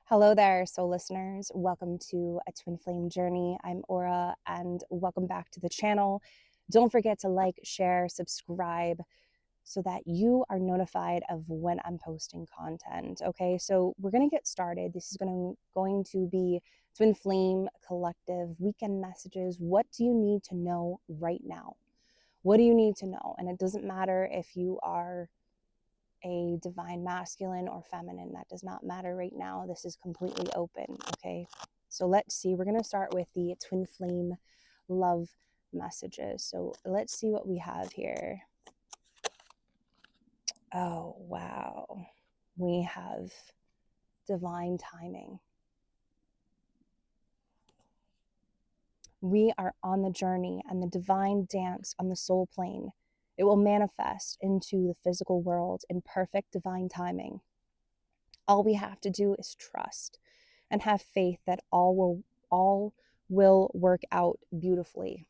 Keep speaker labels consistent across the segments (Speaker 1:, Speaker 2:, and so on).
Speaker 1: Hello there, soul listeners. Welcome to A Twin Flame Journey. I'm Aura, and welcome back to the channel. Don't forget to like, share, subscribe so that you are notified of when I'm posting content. Okay, so we're going to get started. This is going to be Twin Flame Collective weekend messages. What do you need to know right now? What do you need to know? And it doesn't matter if you are a divine masculine or feminine. That does not matter right now. This is completely open. Okay, so let's see. We're going to start with the twin flame love messages. So let's see what we have here. Oh wow, we have divine timing. We are on the journey and the divine dance on the soul plane. It will manifest into the physical world in perfect divine timing. All we have to do is trust and have faith that all will work out beautifully.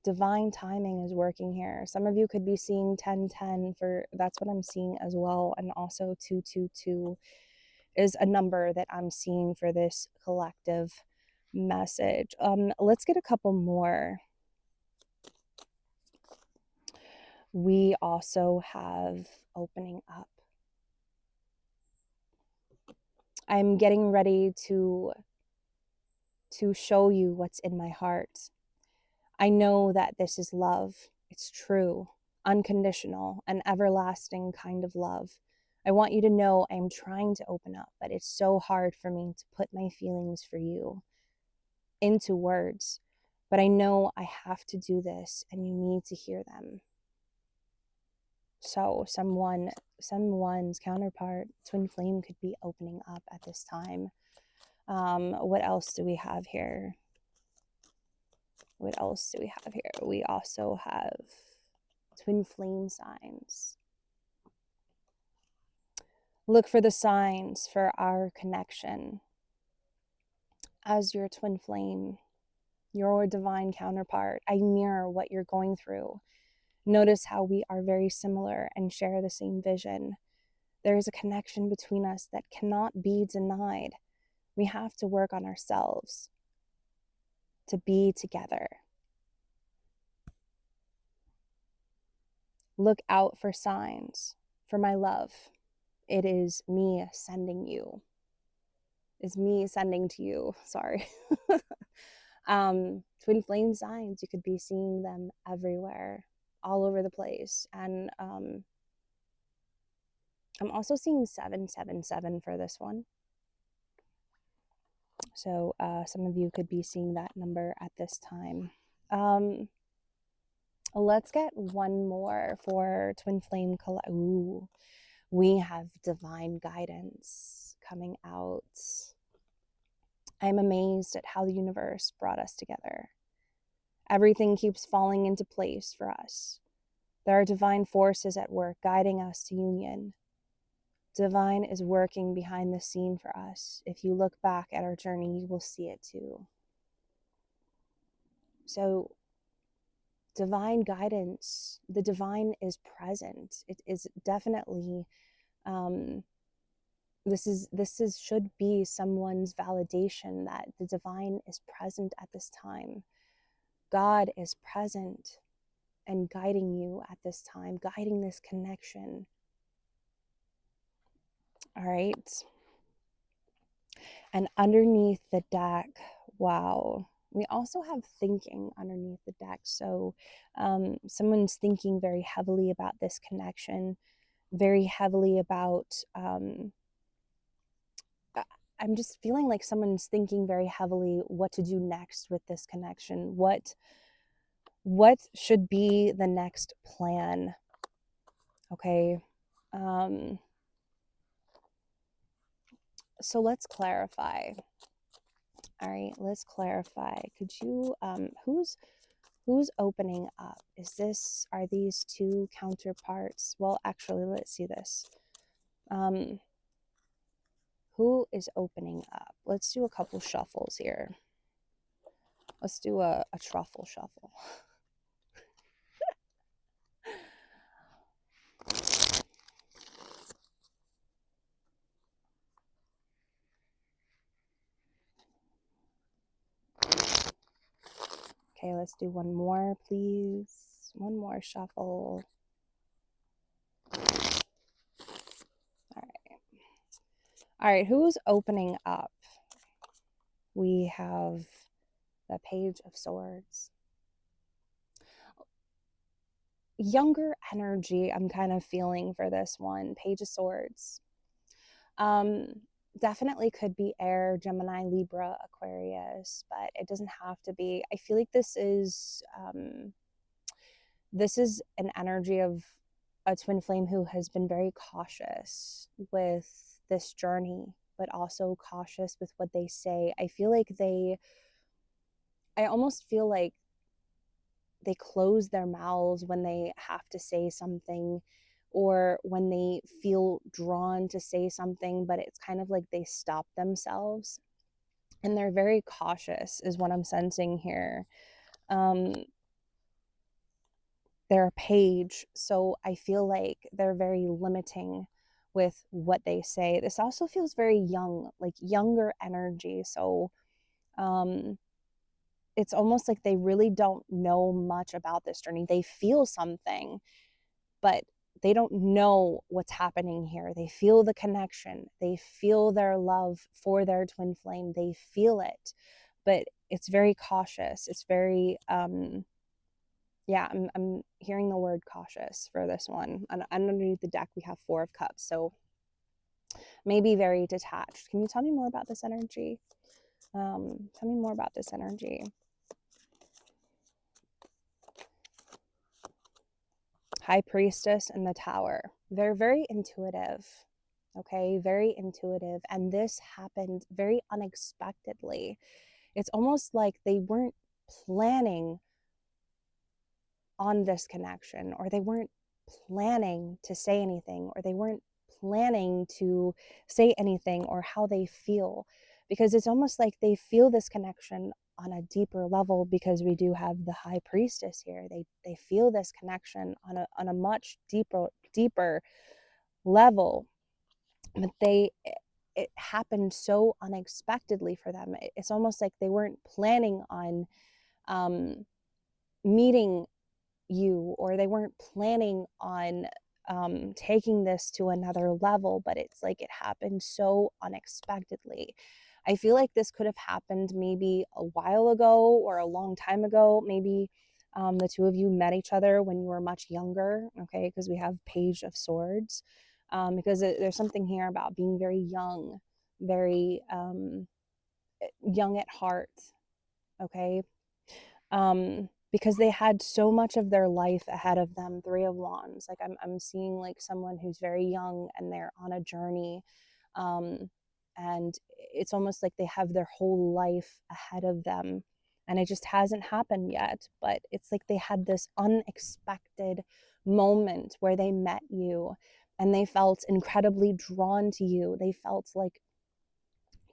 Speaker 1: Divine timing is working here. Some of you could be seeing 1010 for that's what I'm seeing as well, and also 222 is a number that I'm seeing for this collective message. Let's get a couple more. We also have opening up. I'm getting ready to show you what's in my heart. I know that this is love. It's true, unconditional, and everlasting kind of love. I want you to know I'm trying to open up, but it's so hard for me to put my feelings for you into words. But I know I have to do this, and you need to hear them. So someone's counterpart, twin flame, could be opening up at this time. What else do we have here? What else do we have here? We also have twin flame signs. Look for the signs for our connection. As your twin flame, your divine counterpart, I mirror what you're going through. Notice how we are very similar and share the same vision. There is a connection between us that cannot be denied. We have to work on ourselves to be together. Look out for signs for my love. It is me sending you. Is me sending to you. Sorry. Twin flame signs, you could be seeing them everywhere, all over the place. And I'm also seeing 777 for this one. So some of you could be seeing that number at this time. Let's get one more for twin flame. Ooh, we have divine guidance coming out. I'm amazed at how the universe brought us together. Everything keeps falling into place for us. There are divine forces at work guiding us to union. Divine is working behind the scene for us. If you look back at our journey, you will see it too. So, divine guidance, the divine is present. It is definitely, this should be someone's validation that the divine is present at this time. God is present and guiding you at this time, guiding this connection. All right. And underneath the deck, wow, we also have thinking underneath the deck. So someone's thinking very heavily about this connection, very heavily about, I'm just feeling like someone's thinking very heavily what to do next with this connection. What should be the next plan? Okay. So let's clarify. All right, let's clarify. Could you, who's opening up? Are these two counterparts? Well, actually, let's see this. Who is opening up? Let's do a couple shuffles here. Let's do a truffle shuffle. Okay, let's do one more, please. One more shuffle. All right, who's opening up? We have the Page of Swords. Younger energy I'm kind of feeling for this one. Page of Swords. Definitely could be air, Gemini, Libra, Aquarius, but it doesn't have to be. I feel like this is an energy of a twin flame who has been very cautious with this journey, but also cautious with what they say. I almost feel like they close their mouths when they have to say something, or when they feel drawn to say something, but it's kind of like they stop themselves, and they're very cautious is what I'm sensing here. They're a page, so I feel like they're very limiting with what they say. This also feels very young, like younger energy. So it's almost like they really don't know much about this journey. They feel something, but they don't know what's happening here. They feel the connection. They feel their love for their twin flame. They feel it, but it's very cautious. It's very, yeah, I'm hearing the word cautious for this one. And underneath the deck, we have Four of Cups. So maybe very detached. Can you tell me more about this energy? Tell me more about this energy. High Priestess and the Tower. They're very intuitive, okay? Very intuitive. And this happened very unexpectedly. It's almost like they weren't planning on this connection, or they weren't planning to say anything, or they weren't planning to say anything, or how they feel, because it's almost like they feel this connection on a deeper level, because we do have the High Priestess here. They feel this connection on a much deeper level, but it happened so unexpectedly for them. It's almost like they weren't planning on meeting you, or they weren't planning on taking this to another level, but it's like it happened so unexpectedly. I feel like this could have happened maybe a while ago or a long time ago. Maybe the two of you met each other when you were much younger, okay, because we have Page of Swords, because there's something here about being very young, very young at heart, okay, because they had so much of their life ahead of them. Three of Wands, like I'm seeing like someone who's very young and they're on a journey, and it's almost like they have their whole life ahead of them, and it just hasn't happened yet. But it's like they had this unexpected moment where they met you, and they felt incredibly drawn to you. They felt like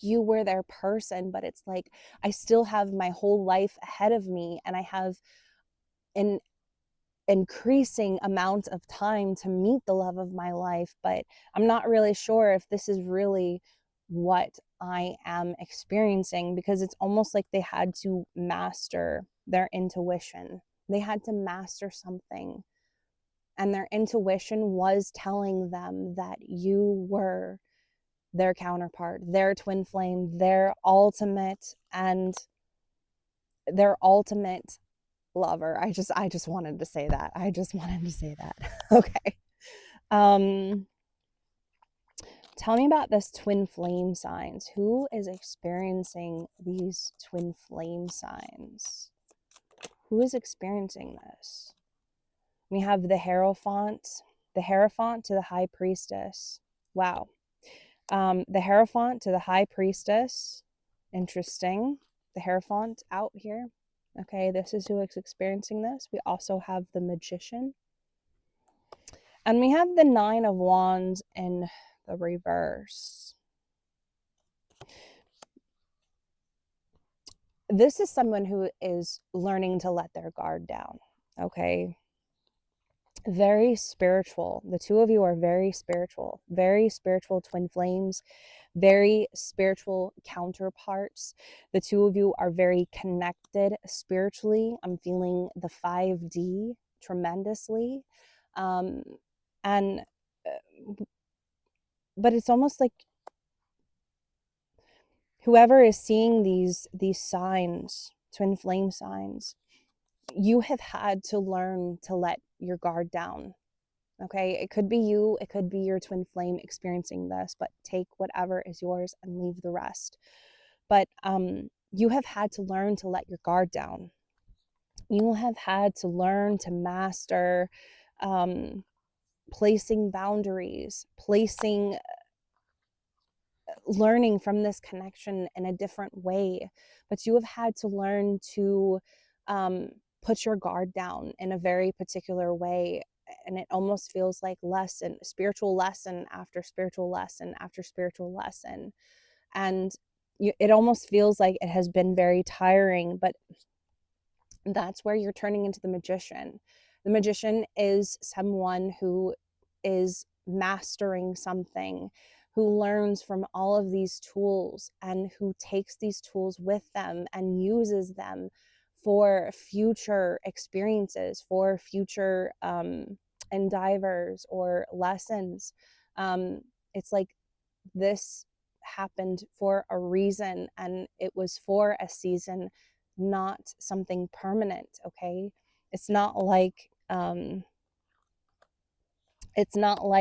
Speaker 1: you were their person, but it's like I still have my whole life ahead of me, and I have an increasing amount of time to meet the love of my life, but I'm not really sure if this is really what I am experiencing, because it's almost like they had to master their intuition. They had to master something, and their intuition was telling them that you were their counterpart, their twin flame, their ultimate lover. I just wanted to say that. I just wanted to say that. Okay. Tell me about this twin flame signs. Who is experiencing these twin flame signs? Who is experiencing this? We have the Hierophant to the High Priestess. Wow. The Hierophant to the High Priestess. Interesting. The Hierophant out here. Okay, this is who is experiencing this. We also have the Magician. And we have the Nine of Wands in the reverse. This is someone who is learning to let their guard down, okay? very spiritual. The two of you are very spiritual twin flames, very spiritual counterparts. The two of you are very connected spiritually. I'm feeling the 5D tremendously. Um, and, but it's almost like whoever is seeing these signs, twin flame signs, you have had to learn to let your guard down. Okay, it could be you, it could be your twin flame experiencing this, but take whatever is yours and leave the rest. But you have had to learn to let your guard down. You have had to learn to master placing boundaries, learning from this connection in a different way. But you have had to learn to put your guard down in a very particular way. And it almost feels like spiritual lesson after spiritual lesson after spiritual lesson. And it almost feels like it has been very tiring, but that's where you're turning into the magician. The magician is someone who is mastering something, who learns from all of these tools and who takes these tools with them and uses them for future experiences, for future endeavors or lessons. It's like this happened for a reason, and it was for a season, not something permanent. Okay, it's not like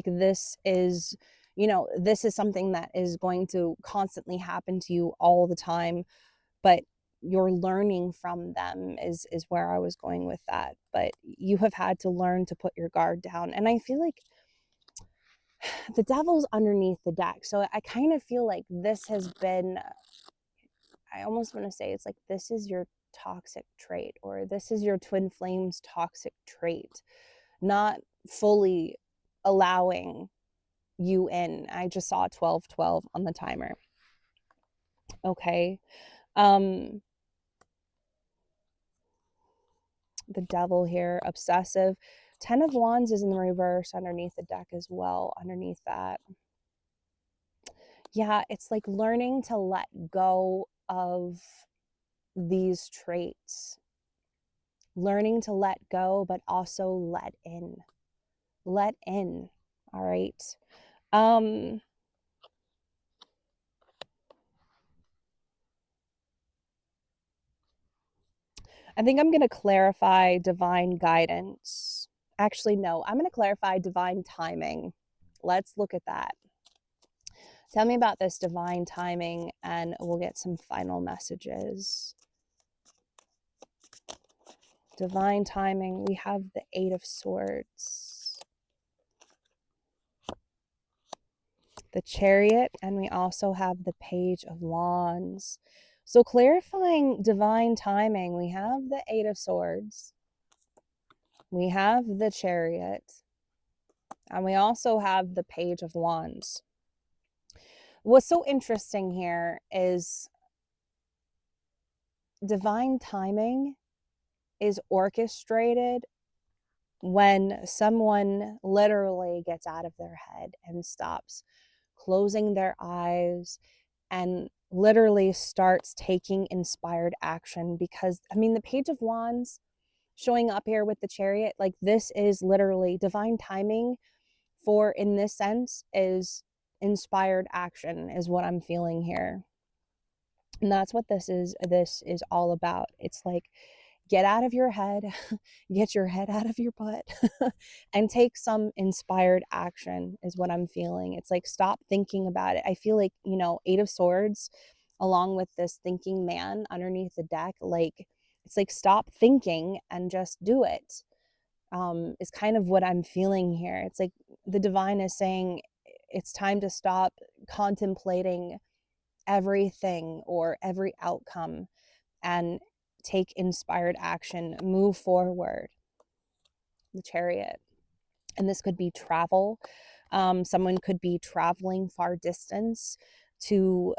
Speaker 1: this is, this is something that is going to constantly happen to you all the time, but you're learning from them is where I was going with that. But you have had to learn to put your guard down, and I feel like the devil's underneath the deck. So I kind of feel like this has been, I almost want to say it's like this is your toxic trait, or this is your twin flames toxic trait, not fully allowing you in. I just saw 1212 on the timer. Okay. The devil here, obsessive. 10 of Wands is in the reverse underneath the deck as well, underneath that. Yeah, it's like learning to let go of these traits. Learning to let go, but also let in. Let in. All right. I think I'm going to clarify divine guidance. Actually, no, I'm going to clarify divine timing. Let's look at that. Tell me about this divine timing, and we'll get some final messages. Divine timing, we have the 8 of Swords, the Chariot, and we also have the Page of Wands. So clarifying divine timing, we have the 8 of Swords, we have the Chariot, and we also have the Page of Wands. What's so interesting here is divine timing is orchestrated when someone literally gets out of their head and stops closing their eyes and literally starts taking inspired action. Because, I mean, the Page of Wands showing up here with the Chariot, like this is literally divine timing for, in this sense, is inspired action is what I'm feeling here. And that's what this is all about. It's like, get out of your head, get your head out of your butt, and take some inspired action is what I'm feeling. It's like, stop thinking about it. I feel like, 8 of Swords, along with this thinking man underneath the deck, like, it's like, stop thinking and just do it, is kind of what I'm feeling here. It's like the divine is saying it's time to stop contemplating everything or every outcome and take inspired action, move forward. The Chariot. And this could be travel. Someone could be traveling far distance to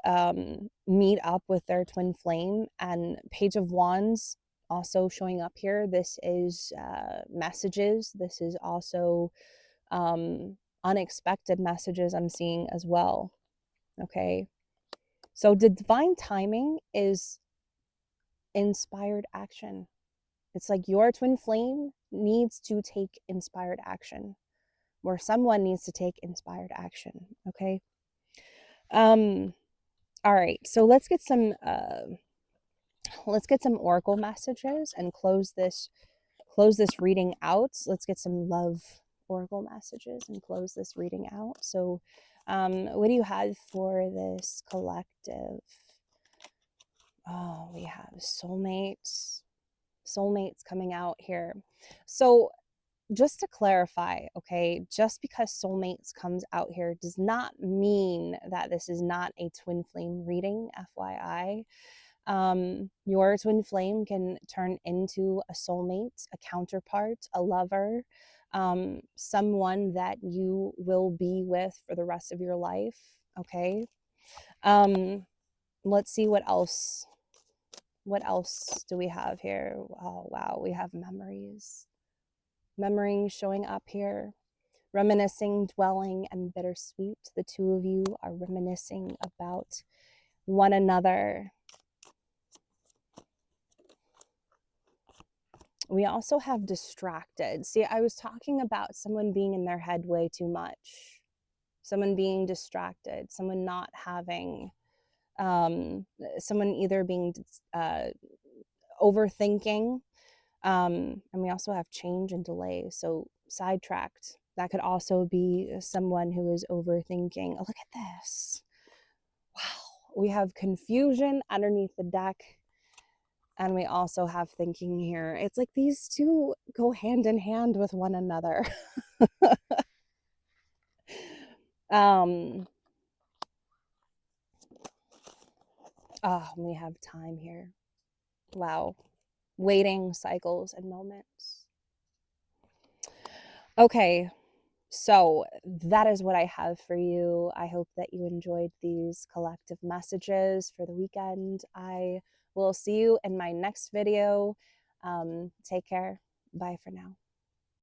Speaker 1: meet up with their twin flame. And Page of Wands also showing up here. This is messages. This is also unexpected messages I'm seeing as well. Okay. So the divine timing is inspired action. It's like your twin flame needs to take inspired action, or someone needs to take inspired action. Okay. All right. So let's get some oracle messages and close this reading out. Let's get some love oracle messages and close this reading out. So what do you have for this collective? Oh, we have soulmates coming out here. So just to clarify, okay, just because soulmates comes out here does not mean that this is not a twin flame reading, FYI. Your twin flame can turn into a soulmate, a counterpart, a lover, someone that you will be with for the rest of your life. Okay. Let's see what else. What else do we have here? Oh, wow. We have memories. Memories showing up here. Reminiscing, dwelling, and bittersweet. The two of you are reminiscing about one another. We also have distracted. See, I was talking about someone being in their head way too much. Someone being distracted. Someone not having, someone either being overthinking. And we also have change and delay. So sidetracked. That could also be someone who is overthinking. Oh, look at this. Wow. We have confusion underneath the deck. And we also have thinking here. It's like these two go hand in hand with one another. We have time here. Wow. Waiting cycles and moments. Okay. So that is what I have for you. I hope that you enjoyed these collective messages for the weekend. I will see you in my next video. Take care. Bye for now.